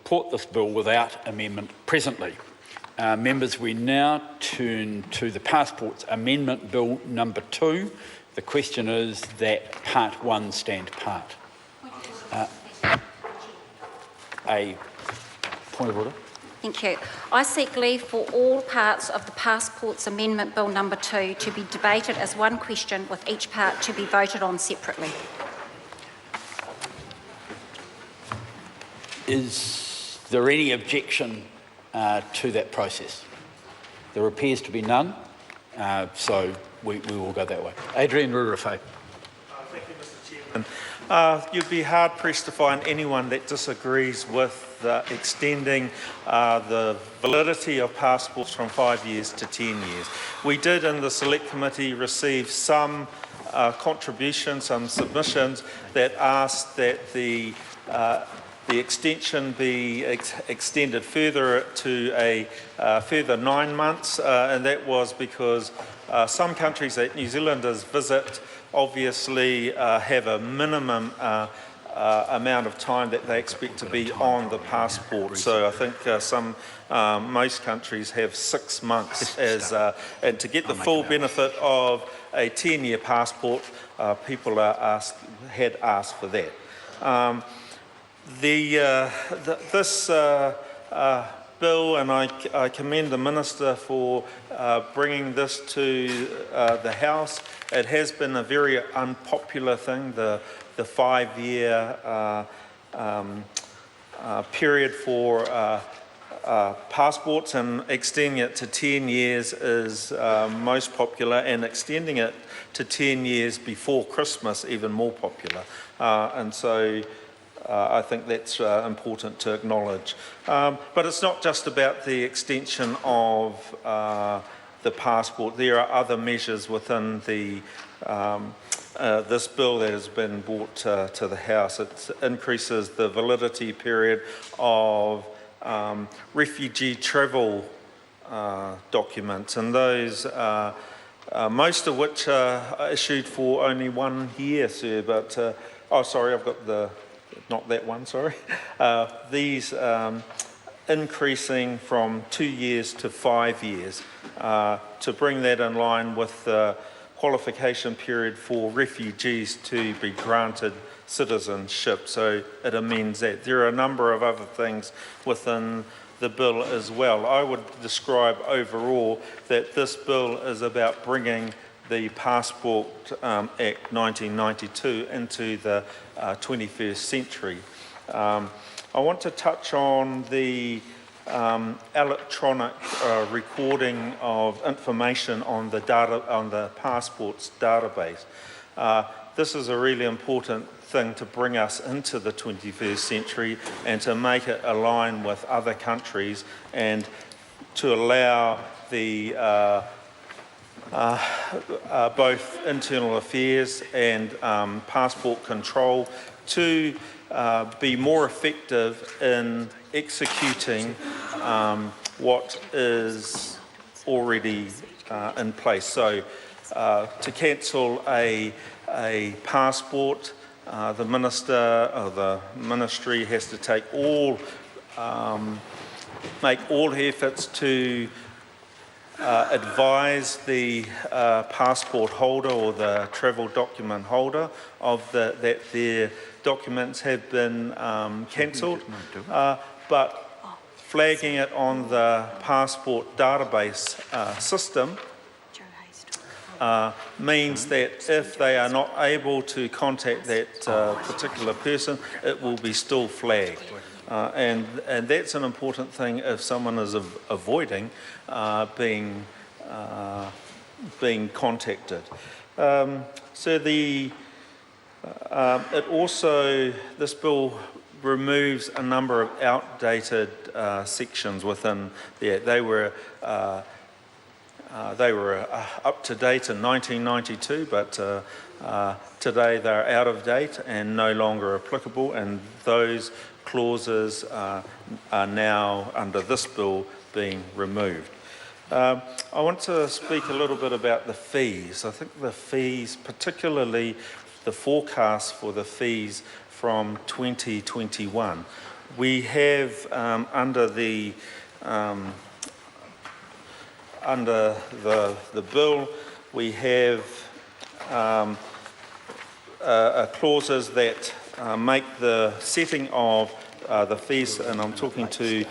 support this bill without amendment presently. Members, we now turn to the Passports Amendment Bill number 2. The question is that Part 1 stand part. A point of order. Thank you. I seek leave for all parts of the Passports Amendment Bill number 2 to be debated as one question, with each part to be voted on separately. Is there any objection to that process? There appears to be none, so we will go that way. Adrian Rurewhai. Thank you, Mr. Chairman. You'd be hard-pressed to find anyone that disagrees with extending the validity of passports from 5 years to 10 years. We did in the Select Committee receive some contributions, some submissions that asked that the extension be extended further to a further 9 months, and that was because some countries that New Zealanders visit obviously have a minimum amount of time that they expect to be on the passport. So I think most countries have 6 months and to get the full benefit of a 10-year passport, people had asked for that. This bill, and I commend the Minister for bringing this to the House. It has been a very unpopular thing, the 5-year period for passports, and extending it to 10 years is most popular, and extending it to 10 years before Christmas even more popular. And so I think that's important to acknowledge. But it's not just about the extension of the passport. There are other measures within the this bill that has been brought to the House. It increases the validity period of refugee travel documents, and those most of which are issued for only 1 year, sir. But oh, sorry, I've got the not that one. Sorry, these increasing from 2 years to 5 years to bring that in line with the qualification period for refugees to be granted citizenship. So it amends that. There are a number of other things within the bill as well. I would describe overall that this bill is about bringing the Passport Act 1992 into the 21st century. I want to touch on the electronic recording of information on the data on the passports database. This is a really important thing to bring us into the 21st century and to make it align with other countries, and to allow the both internal affairs and passport control to be more effective in executing what is already in place. So to cancel a passport, the minister or the ministry has to take make all efforts to advise the passport holder or the travel document holder of that their documents have been cancelled, but flagging it on the passport database system means that if they are not able to contact that particular person, it will be still flagged. And that's an important thing if someone is avoiding being contacted. So it also, this bill removes a number of outdated sections within the Act. They were up to date in 1992, but today they're out of date and no longer applicable, and those clauses are now, under this bill, being removed. I want to speak a little bit about the fees. I think the fees, particularly the forecast for the fees from 2021. we have under the bill, we have clauses that make the setting of the fees, and I'm talking to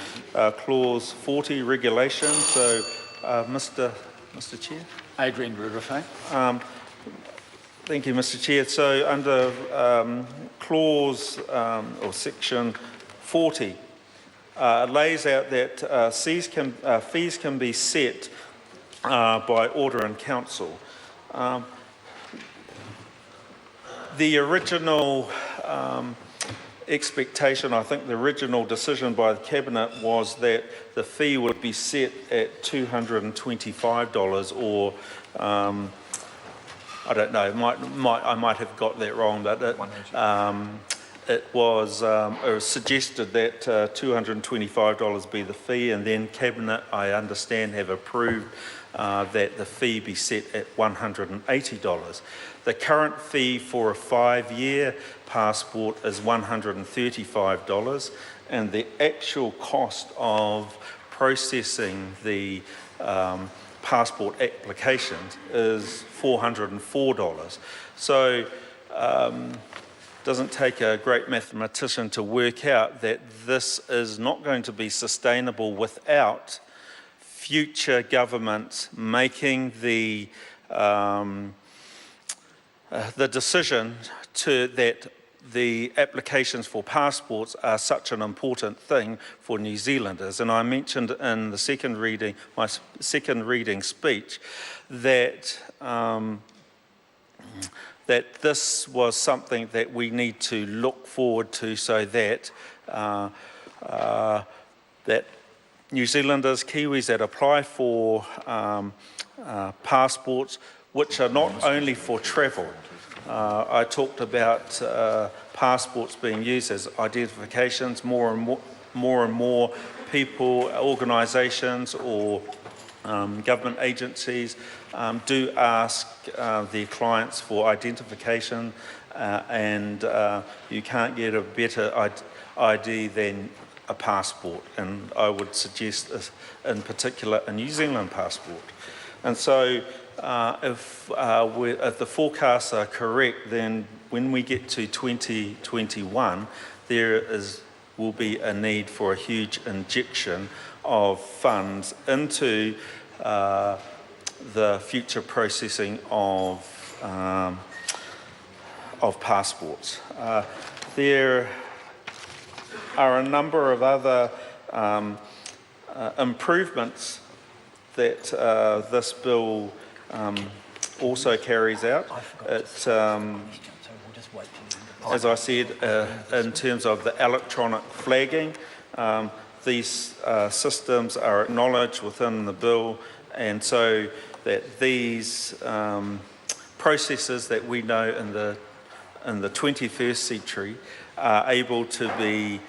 clause 40 regulation. So, Mr. Chair. Adrian Rurifei. Thank you, Mr. Chair. So, under clause or section 40, lays out that fees can be set by order in council. The original expectation, I think the original decision by the Cabinet was that the fee would be set at $225 or I don't know, I might have got that wrong, but it was suggested that $225 be the fee, and then Cabinet, I understand, have approved that the fee be set at $180. The current fee for a 5-year passport is $135, and the actual cost of processing the passport applications is $404. So doesn't take a great mathematician to work out that this is not going to be sustainable without future governments making the decision that the applications for passports are such an important thing for New Zealanders. And I mentioned in the second reading, my second reading speech, that that this was something that we need to look forward to, so that that New Zealanders, Kiwis that apply for passports, which are not only for travel. I talked about passports being used as identifications. More and more people, organisations or government agencies do ask their clients for identification, and you can't get a better ID than a passport, and I would suggest in particular a New Zealand passport. And so if the forecasts are correct, then when we get to 2021, there will be a need for a huge injection of funds into the future processing of passports. There are a number of other improvements that this bill also carries out. It, as I said, in terms of the electronic flagging, these systems are acknowledged within the bill, and so that these processes that we know in the 21st century are able to be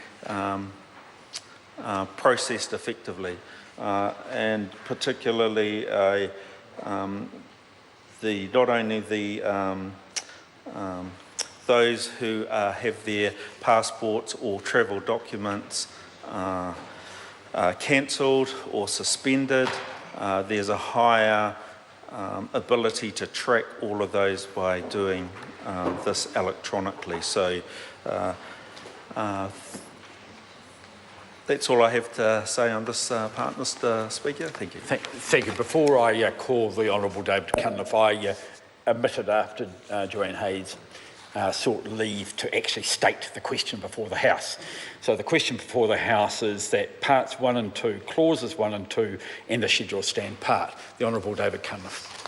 processed effectively, and particularly not only those who have their passports or travel documents cancelled or suspended. There's a higher ability to track all of those by doing this electronically. So that's all I have to say on this part, Mr. Speaker. Thank you. Thank you. Before I call the Honourable David Cunliffe, I omitted after Joanne Hayes sought leave to actually state the question before the House. So the question before the House is that parts 1 and 2, clauses 1 and 2, and the schedule stand part. The Honourable David Cunliffe.